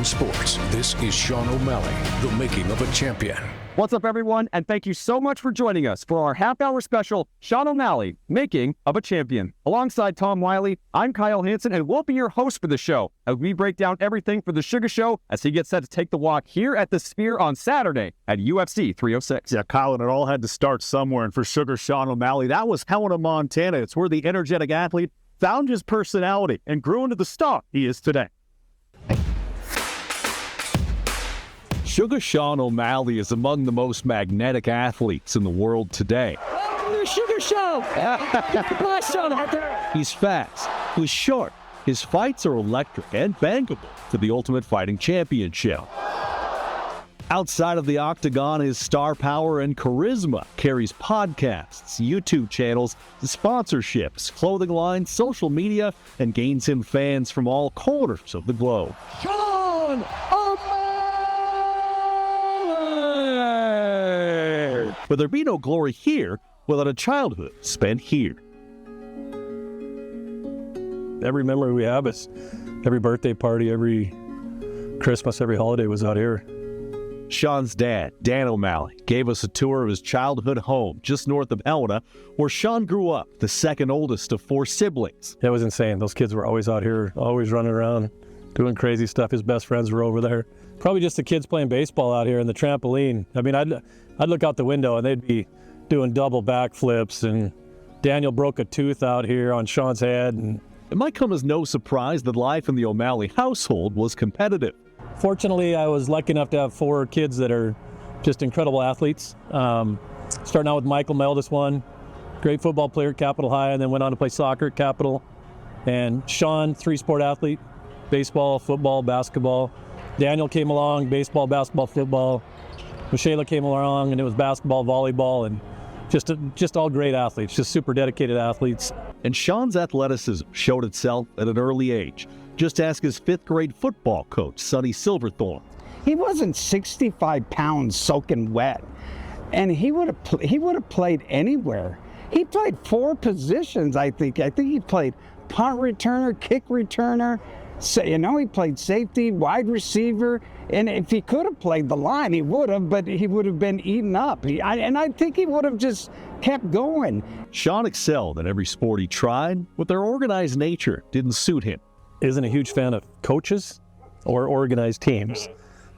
sports, this is Sean O'Malley, the making of a champion. What's up, everyone, and thank you so much for joining us for our half-hour special, Sean O'Malley, Making of a Champion. Alongside Tom Wiley, I'm Kyle Hansen, and we'll be your host for the show as we break down everything for the Sugar Show as he gets set to take the walk here at the Sphere on Saturday at UFC 306. Yeah, Kyle, and it all had to start somewhere, and for Sugar Sean O'Malley, that was Helena, Montana. It's where the energetic athlete found his personality and grew into the star he is today. Sugar Sean O'Malley is among the most magnetic athletes in the world today. Welcome to the Sugar Show! He's fast, he's short, his fights are electric and bankable for the Ultimate Fighting Championship. Outside of the octagon, his star power and charisma carries podcasts, YouTube channels, sponsorships, clothing lines, social media, and gains him fans from all corners of the globe. Sean O'Malley! But there'd be no glory here without a childhood spent here. Every memory we have is every birthday party, every Christmas, every holiday was out here. Sean's dad, Dan O'Malley, gave us a tour of his childhood home just north of Helena, where Sean grew up, the second oldest of 4 siblings. It was insane. Those kids were always out here, always running around, doing crazy stuff. His best friends were over there. Probably just the kids playing baseball out here in the trampoline. I mean, I'd look out the window and they'd be doing double backflips, and Daniel broke a tooth out here on Sean's head. And it might come as no surprise that life in the O'Malley household was competitive. fortunately, I was lucky enough to have 4 kids that are just incredible athletes. Starting out with Michael, my eldest one, great football player at Capitol High, and then went on to play soccer at Capitol. And Sean, 3-sport athlete, baseball, football, basketball. Daniel came along, baseball, basketball, football. Michaela came along, and it was basketball, volleyball, and just all great athletes, just super dedicated athletes. And Sean's athleticism showed itself at an early age. Just ask his 5th grade football coach, Sonny Silverthorne. He wasn't 65 pounds soaking wet, and he would have played anywhere. He played 4 positions, I think. I think he played punt returner, kick returner. So, he played safety, wide receiver, and if he could have played the line, he would have, but he would have been eaten up. I think he would have just kept going. Sean excelled in every sport he tried, but their organized nature didn't suit him. Isn't a huge fan of coaches or organized teams.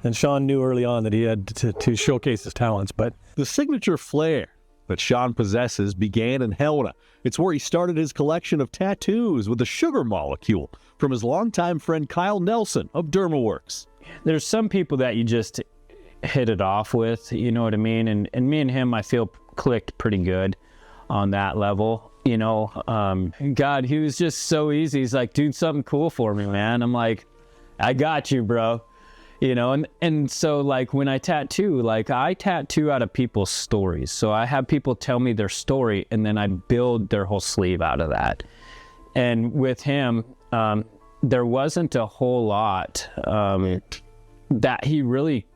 And Sean knew early on that he had to showcase his talents. But the signature flair that Sean possesses began in Helena. It's where he started his collection of tattoos with a sugar molecule from his longtime friend Kyle Nelson of DermaWorks. There's some people that you just hit it off with, you know what I mean? And me and him, I feel, clicked pretty good on that level. God, he was just so easy. He's like, dude, something cool for me, man. I'm like, I got you, bro. And so like when I tattoo out of people's stories. So I have people tell me their story and then I build their whole sleeve out of that. And with him, there wasn't a whole lot that he really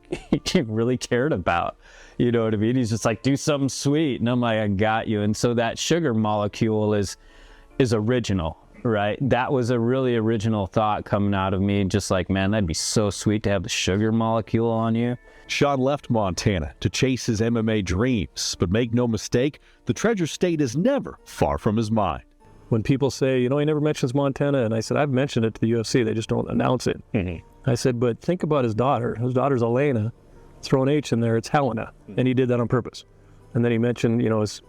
cared about. You know what I mean? He's just like, do something sweet. And I'm like, I got you. And so that sugar molecule is original. Right. That was a really original thought coming out of me. Just like, man, that'd be so sweet to have the sugar molecule on you. Sean left Montana to chase his MMA dreams, but make no mistake, the Treasure State is never far from his mind. When people say, he never mentions Montana, and I said, I've mentioned it to the UFC, they just don't announce it. Mm-hmm. I said, but think about his daughter. His daughter's Elena. Throw an H in there, it's Helena. And he did that on purpose. And then he mentioned, his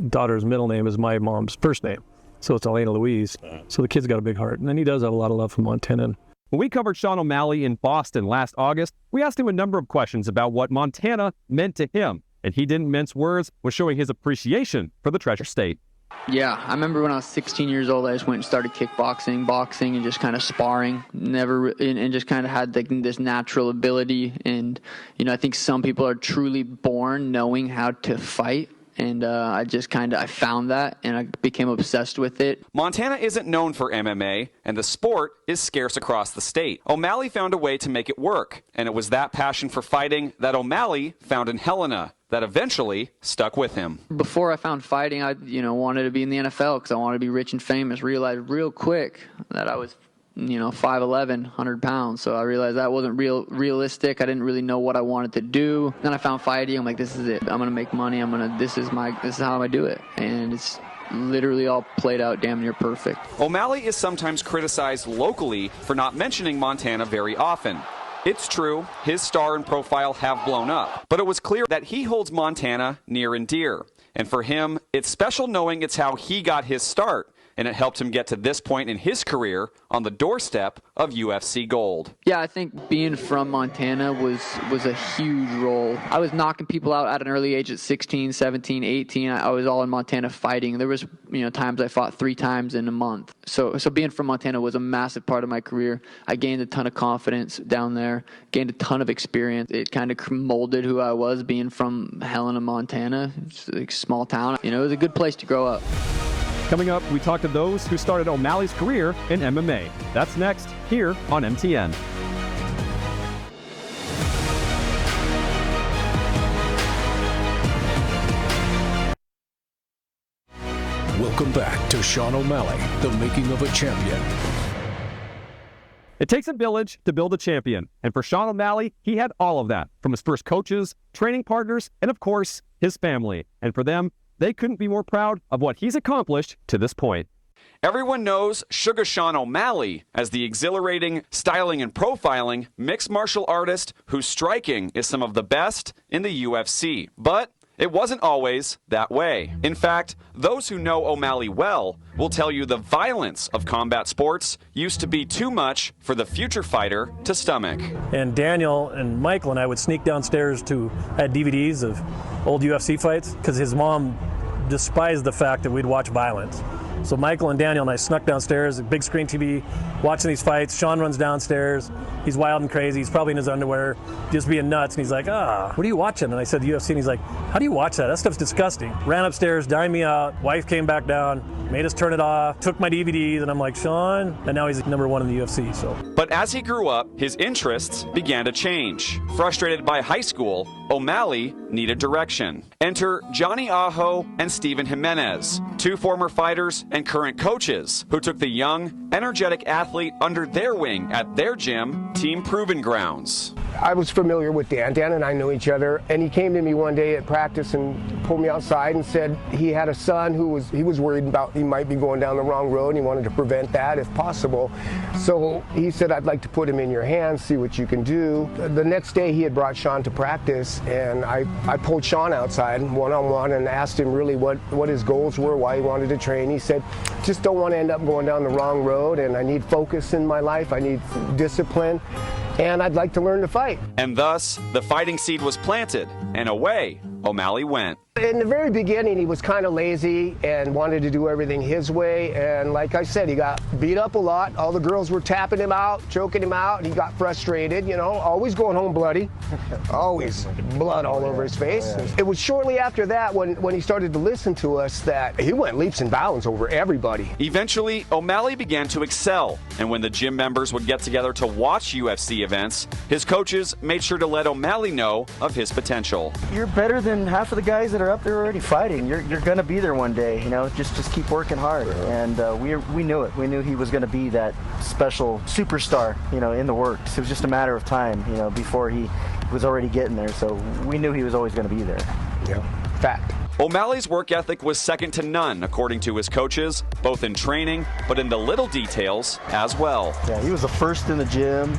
daughter's middle name is my mom's first name. So it's Elena Louise. So the kid's got a big heart. And then he does have a lot of love for Montana. When we covered Sean O'Malley in Boston last August, we asked him a number of questions about what Montana meant to him. And he didn't mince words with showing his appreciation for the Treasure State. Yeah, I remember when I was 16 years old, I just went and started kickboxing, boxing, and just kind of sparring. And just kind of had this natural ability. And, I think some people are truly born knowing how to fight. And I found that, and I became obsessed with it. Montana isn't known for MMA, and the sport is scarce across the state. O'Malley found a way to make it work, and it was that passion for fighting that O'Malley found in Helena that eventually stuck with him. Before I found fighting, I wanted to be in the NFL because I wanted to be rich and famous. Realized real quick that I was 5'11", 100 pounds. So I realized that wasn't realistic. I didn't really know what I wanted to do. Then I found fighting. I'm like, this is it. I'm gonna make money. This is how I do it. And it's literally all played out damn near perfect. O'Malley is sometimes criticized locally for not mentioning Montana very often. It's true, his star and profile have blown up, but it was clear that he holds Montana near and dear. And for him, it's special knowing it's how he got his start, and it helped him get to this point in his career on the doorstep of UFC gold. Yeah, I think being from Montana was a huge role. I was knocking people out at an early age at 16, 17, 18. I was all in Montana fighting. There was, times I fought 3 times in a month. So being from Montana was a massive part of my career. I gained a ton of confidence down there, gained a ton of experience. It kind of molded who I was being from Helena, Montana. It's a small town. It was a good place to grow up. Coming up, we talk to those who started O'Malley's career in MMA. That's next, here on MTN. Welcome back to Sean O'Malley, the making of a champion. It takes a village to build a champion, and for Sean O'Malley, he had all of that, from his first coaches, training partners, and of course, his family. And for them, they couldn't be more proud of what he's accomplished to this point. Everyone knows Sugar Sean O'Malley as the exhilarating styling and profiling mixed martial artist whose striking is some of the best in the UFC. But it wasn't always that way. In fact, those who know O'Malley well will tell you the violence of combat sports used to be too much for the future fighter to stomach. And Daniel and Michael and I would sneak downstairs to add DVDs of old UFC fights because his mom despised the fact that we'd watch violence. So Michael and Daniel and I snuck downstairs, a big screen TV, watching these fights. Sean runs downstairs. He's wild and crazy. He's probably in his underwear, just being nuts. And he's like, what are you watching? And I said, UFC. And he's like, how do you watch that? That stuff's disgusting. Ran upstairs, dined me out. Wife came back down, made us turn it off, took my DVDs. And I'm like, Sean. And now he's #1 in the UFC. So. But as he grew up, his interests began to change. Frustrated by high school, O'Malley needed direction. Enter Johnny Aho and Steven Jimenez, 2 former fighters and current coaches who took the young, energetic athlete under their wing at their gym, Team Proven Grounds. I was familiar with Dan. Dan and I knew each other, and he came to me one day at practice and pulled me outside and said he had a son who was worried about he might be going down the wrong road, and he wanted to prevent that if possible. So he said, I'd like to put him in your hands, see what you can do. The next day he had brought Sean to practice, and I pulled Sean outside one-on-one and asked him really what his goals were, why he wanted to train. He said, just don't want to end up going down the wrong road, and I need focus in my life, I need discipline, and I'd like to learn to fight. And thus, the fighting seed was planted, and away O'Malley went. In the very beginning, he was kind of lazy and wanted to do everything his way. And like I said, he got beat up a lot. All the girls were tapping him out, choking him out. And he got frustrated, always going home bloody. Always blood all over his face. Yeah. It was shortly after that when he started to listen to us that he went leaps and bounds over everybody. Eventually, O'Malley began to excel. And when the gym members would get together to watch UFC events, his coaches made sure to let O'Malley know of his potential. You're better than half of the guys that are up there already fighting. You're going to be there one day, just keep working hard. And we knew it. We knew he was going to be that special superstar, in the works. It was just a matter of time, before he was already getting there. So we knew he was always going to be there. Yeah, fact. O'Malley's work ethic was second to none, according to his coaches, both in training, but in the little details as well. Yeah, he was the first in the gym.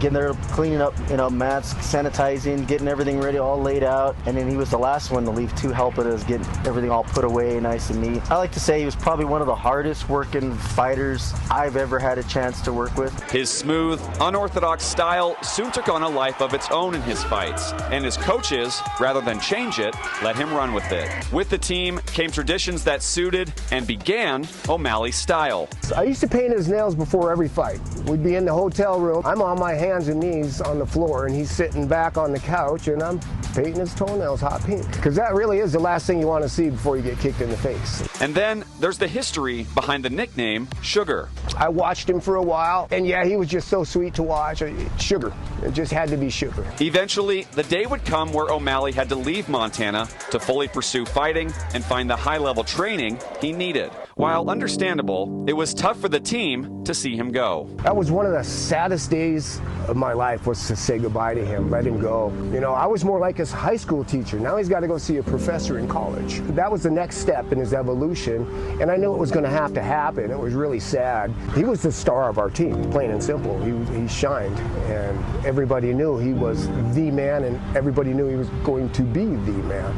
Getting there, cleaning up, mats, sanitizing, getting everything ready, all laid out. And then he was the last one to leave too, helping us get everything all put away nice and neat. I like to say he was probably one of the hardest working fighters I've ever had a chance to work with. His smooth, unorthodox style soon took on a life of its own in his fights. And his coaches, rather than change it, let him run with it. With the team came traditions that suited and began O'Malley's style. I used to paint his nails before every fight. We'd be in the hotel room. I'm on my hands and knees on the floor, and he's sitting back on the couch, and I'm painting his toenails hot pink. Because that really is the last thing you want to see before you get kicked in the face. And then there's the history behind the nickname Sugar. I watched him for a while, and yeah, he was just so sweet to watch. Sugar. It just had to be Sugar. Eventually, the day would come where O'Malley had to leave Montana to fully pursue fighting and find the high-level training he needed. While understandable, it was tough for the team to see him go. That was one of the saddest days of my life, was to say goodbye to him, let him go. You know, I was more like his high school teacher. Now he's got to go see a professor in college. That was the next step in his evolution, and I knew it was going to have to happen. It was really sad. He was the star of our team, plain and simple. He shined, and everybody knew he was the man, and everybody knew he was going to be the man.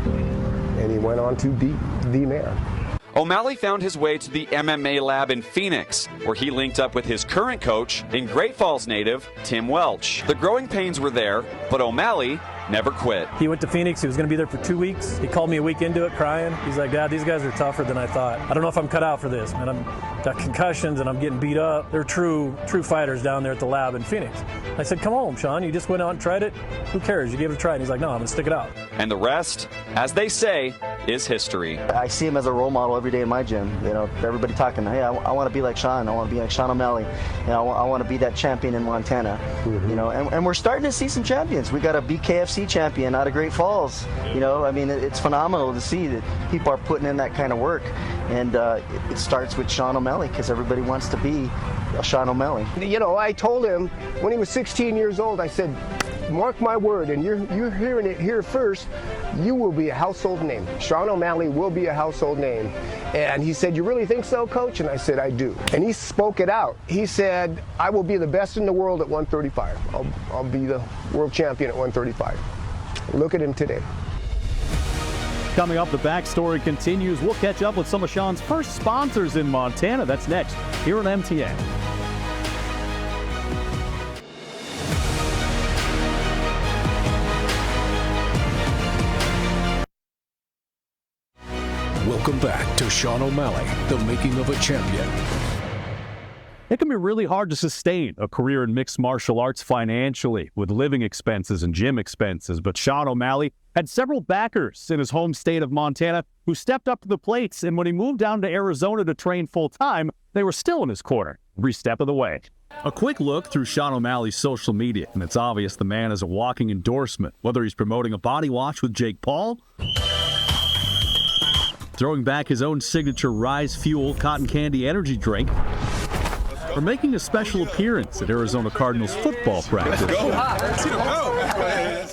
And he went on to be the man. O'Malley found his way to the MMA lab in Phoenix, where he linked up with his current coach and Great Falls native, Tim Welch. The growing pains were there, but O'Malley never quit. He went to Phoenix. He was going to be there for 2 weeks. He called me a week into it crying. He's like, Dad, these guys are tougher than I thought. I don't know if I'm cut out for this, man. I've got concussions and I'm getting beat up. They're true fighters down there at the lab in Phoenix. I said, come home, Sean. You just went out and tried it. Who cares? You gave it a try. And he's like, no, I'm going to stick it out. And the rest, as they say, is history. I see him as a role model every day in my gym. You know, everybody talking, hey, I want to be like Sean. I want to be like Sean O'Malley. You know, I want to be that champion in Montana. You know, and we're starting to see some champions. We got a BKFC champion out of Great Falls. You know, I mean, it's phenomenal to see that people are putting in that kind of work. And it starts with Sean O'Malley, because everybody wants to be a Sean O'Malley. You know, I told him when he was 16 years old, I said, mark my word, and you're hearing it here first, you will be a household name. Sean O'Malley will be a household name. And he said, you really think so, Coach? And I said, I do. And he spoke it out. He said, I will be the best in the world at 135. I'll be the world champion at 135. Look at him today. Coming up, the backstory continues. We'll catch up with some of Sean's first sponsors in Montana. That's next here on MTN. Welcome back to Sean O'Malley, the making of a champion. It can be really hard to sustain a career in mixed martial arts financially with living expenses and gym expenses, but Sean O'Malley had several backers in his home state of Montana who stepped up to the plates, and when he moved down to Arizona to train full-time, they were still in his corner every step of the way. A quick look through Sean O'Malley's social media, and it's obvious the man is a walking endorsement, whether he's promoting a body wash with Jake Paul, throwing back his own signature Rise Fuel cotton candy energy drink, or making a special appearance at Arizona Cardinals football practice.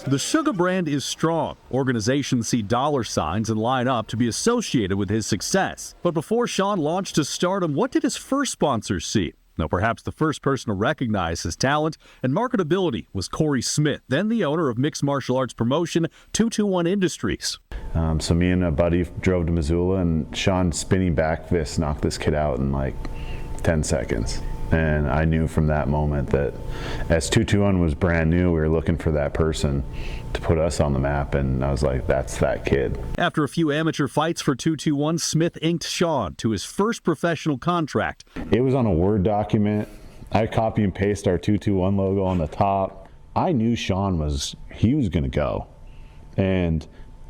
The Sugar brand is strong. Organizations see dollar signs and line up to be associated with his success. But before Sean launched to stardom, what did his first sponsors see? Now, perhaps the first person to recognize his talent and marketability was Corey Smith, then the owner of mixed martial arts promotion 221 Industries. So me and a buddy drove to Missoula, and Sean's spinning back fist knocked this kid out in like 10 seconds. And I knew from that moment that as 221 was brand new, we were looking for that person to put us on the map, and I was like, that's that kid. After a few amateur fights for 221, Smith inked Sean to his first professional contract. It was on a Word document. I copy and paste our 221 logo on the top. I knew Sean was going to go, and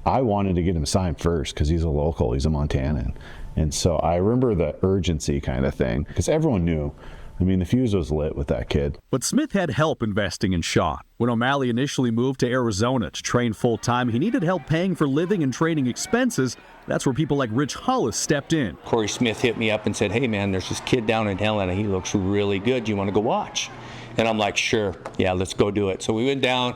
I wanted to get him signed first because he's a local, he's a Montanan. And so I remember the urgency kind of thing, because everyone knew. I mean, the fuse was lit with that kid. But Smith had help investing in Sean. When O'Malley initially moved to Arizona to train full-time, he needed help paying for living and training expenses. That's where people like Rich Hollis stepped in. Corey Smith hit me up and said, hey man, there's this kid down in Helena. He looks really good. Do you want to go watch? And I'm like, sure, yeah, let's go do it. So we went down,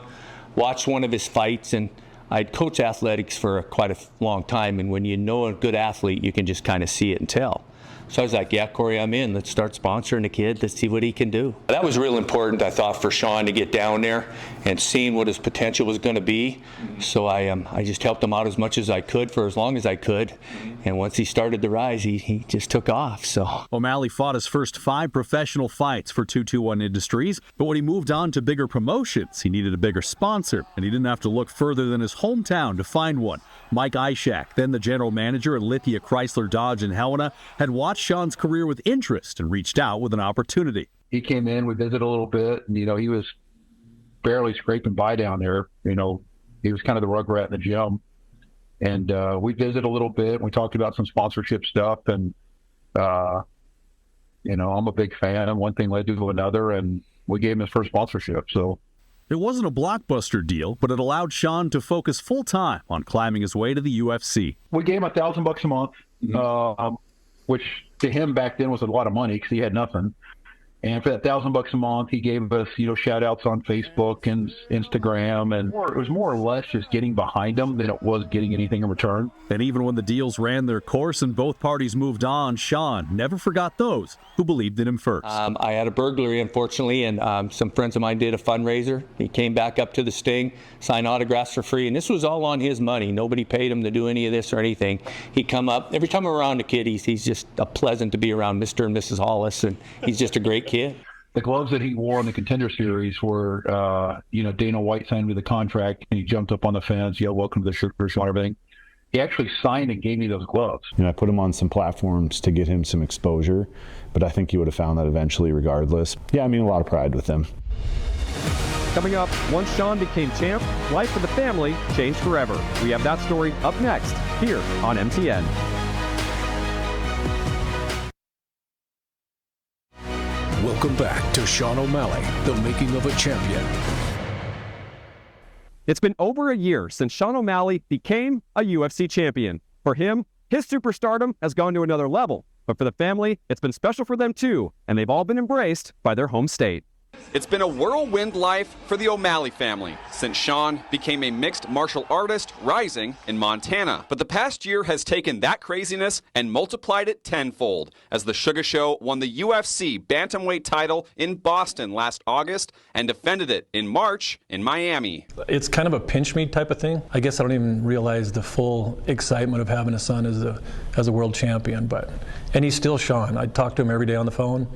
watched one of his fights, and I'd coached athletics for quite a long time, and when you know a good athlete, you can just kind of see it and tell. So I was like, yeah, Corey, I'm in. Let's start sponsoring the kid. Let's see what he can do. That was real important, I thought, for Sean to get down there and seeing what his potential was going to be. So I just helped him out as much as I could for as long as I could. And once he started to rise, he just took off. So O'Malley fought his first 5 professional fights for 221 Industries, but when he moved on to bigger promotions, he needed a bigger sponsor, and he didn't have to look further than his hometown to find one. Mike Ishak, then the general manager at Lithia Chrysler Dodge in Helena, had watched Sean's career with interest and reached out with an opportunity. He came in, we visited a little bit, and, he was barely scraping by down there. He was kind of the rugrat in the gym. And we visited a little bit, and we talked about some sponsorship stuff, and, I'm a big fan. One thing led to another, and we gave him his first sponsorship, so. It wasn't a blockbuster deal, but it allowed Sean to focus full-time on climbing his way to the UFC. We gave him $1,000 a month, which to him back then was a lot of money because he had nothing. And for that $1,000 a month, he gave us, shout outs on Facebook and Instagram. And it was more or less just getting behind him than it was getting anything in return. And even when the deals ran their course and both parties moved on, Sean never forgot those who believed in him first. I had a burglary, unfortunately, and some friends of mine did a fundraiser. He came back up to the Sting, signed autographs for free, and this was all on his money. Nobody paid him to do any of this or anything. He'd come up. Every time I'm around a kid, he's just a pleasant to be around, Mr. and Mrs. Hollis, and he's just a great kid. The gloves that he wore in the Contender Series were, Dana White signed me the contract, and he jumped up on the fence, yelled, "Welcome to the Sugar Show," and everything. He actually signed and gave me those gloves. I put him on some platforms to get him some exposure, but I think he would have found that eventually regardless. Yeah, a lot of pride with him. Coming up, once Sean became champ, life for the family changed forever. We have that story up next here on MTN. Welcome back to Sean O'Malley, the making of a champion. It's been over a year since Sean O'Malley became a UFC champion. For him, his superstardom has gone to another level. But for the family, it's been special for them too, and they've all been embraced by their home state. It's been a whirlwind life for the O'Malley family since Sean became a mixed martial artist rising in Montana. But the past year has taken that craziness and multiplied it tenfold as the Sugar Show won the UFC bantamweight title in Boston last August and defended it in March in Miami. It's kind of a pinch me type of thing. I guess I don't even realize the full excitement of having a son as a world champion. And he's still Sean. I talk to him every day on the phone.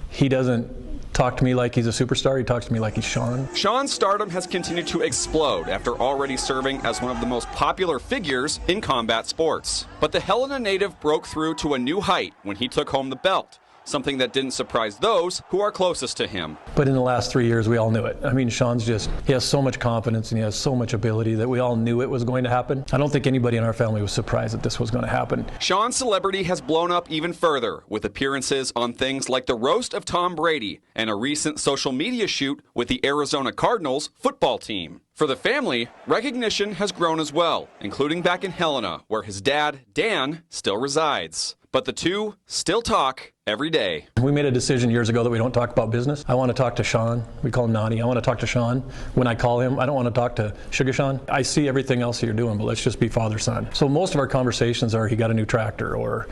He doesn't talk to me like he's a superstar. He talks to me like he's Sean. Sean's stardom has continued to explode after already serving as one of the most popular figures in combat sports. But the Helena native broke through to a new height when he took home the belt, something that didn't surprise those who are closest to him. But in the last 3 years, we all knew it. Sean's he has so much confidence and he has so much ability that we all knew it was going to happen. I don't think anybody in our family was surprised that this was going to happen. Sean's celebrity has blown up even further with appearances on things like the roast of Tom Brady and a recent social media shoot with the Arizona Cardinals football team. For the family, recognition has grown as well, including back in Helena, where his dad, Dan, still resides. But the two still talk every day. We made a decision years ago that we don't talk about business. I want to talk to Sean. We call him Nani. I want to talk to Sean. When I call him, I don't want to talk to Sugar Sean. I see everything else that you're doing, but let's just be father-son. So most of our conversations are he got a new tractor, or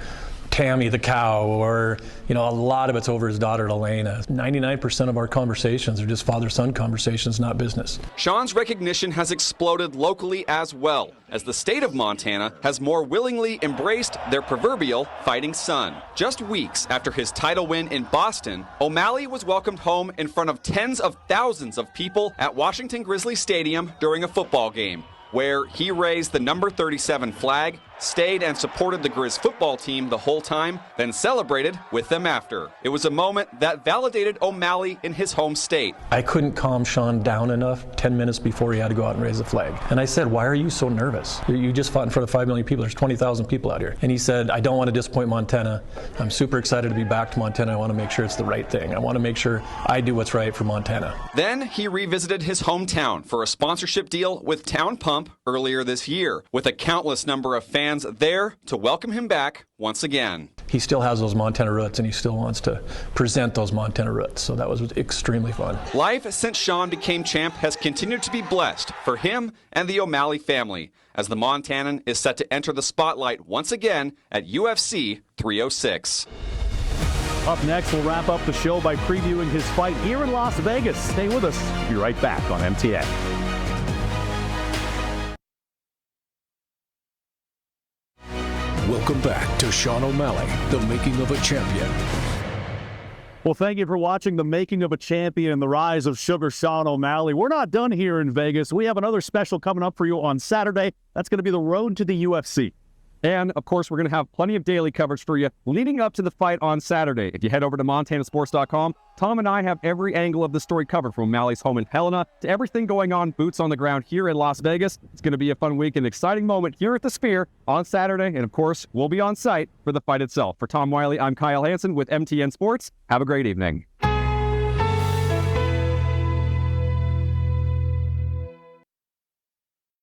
Tammy the cow, or a lot of it's over his daughter Elena. 99% of our conversations are just father-son conversations, not business. Sean's recognition has exploded locally as well, as the state of Montana has more willingly embraced their proverbial fighting son. Just weeks after his title win in Boston, O'Malley was welcomed home in front of tens of thousands of people at Washington Grizzly Stadium during a football game, where he raised the number 37 flag, stayed and supported the Grizz football team the whole time, then celebrated with them after. It was a moment that validated O'Malley in his home state. I couldn't calm Sean down enough 10 minutes before he had to go out and raise the flag. And I said, "Why are you so nervous? You just fought in front of 5 million people. There's 20,000 people out here." And he said, "I don't want to disappoint Montana. I'm super excited to be back to Montana. I want to make sure it's the right thing. I want to make sure I do what's right for Montana." Then he revisited his hometown for a sponsorship deal with Town Pump earlier this year, with a countless number of fans there to welcome him back once again. He still has those Montana roots, and he still wants to present those Montana roots, so that was extremely fun. Life since Sean became champ has continued to be blessed for him and the O'Malley family, as the Montanan is set to enter the spotlight once again at UFC 306. Up next, we'll wrap up the show by previewing his fight here in Las Vegas. Stay with us. Be right back on MTN. Welcome back to Sean O'Malley, the making of a champion. Well, thank you for watching The Making of a Champion and the rise of Sugar Sean O'Malley. We're not done here in Vegas. We have another special coming up for you on Saturday. That's going to be the road to the UFC. And, of course, we're going to have plenty of daily coverage for you leading up to the fight on Saturday. If you head over to MontanaSports.com, Tom and I have every angle of the story covered, from O'Malley's home in Helena to everything going on boots on the ground here in Las Vegas. It's going to be a fun week and exciting moment here at the Sphere on Saturday. And, of course, we'll be on site for the fight itself. For Tom Wiley, I'm Kyle Hansen with MTN Sports. Have a great evening.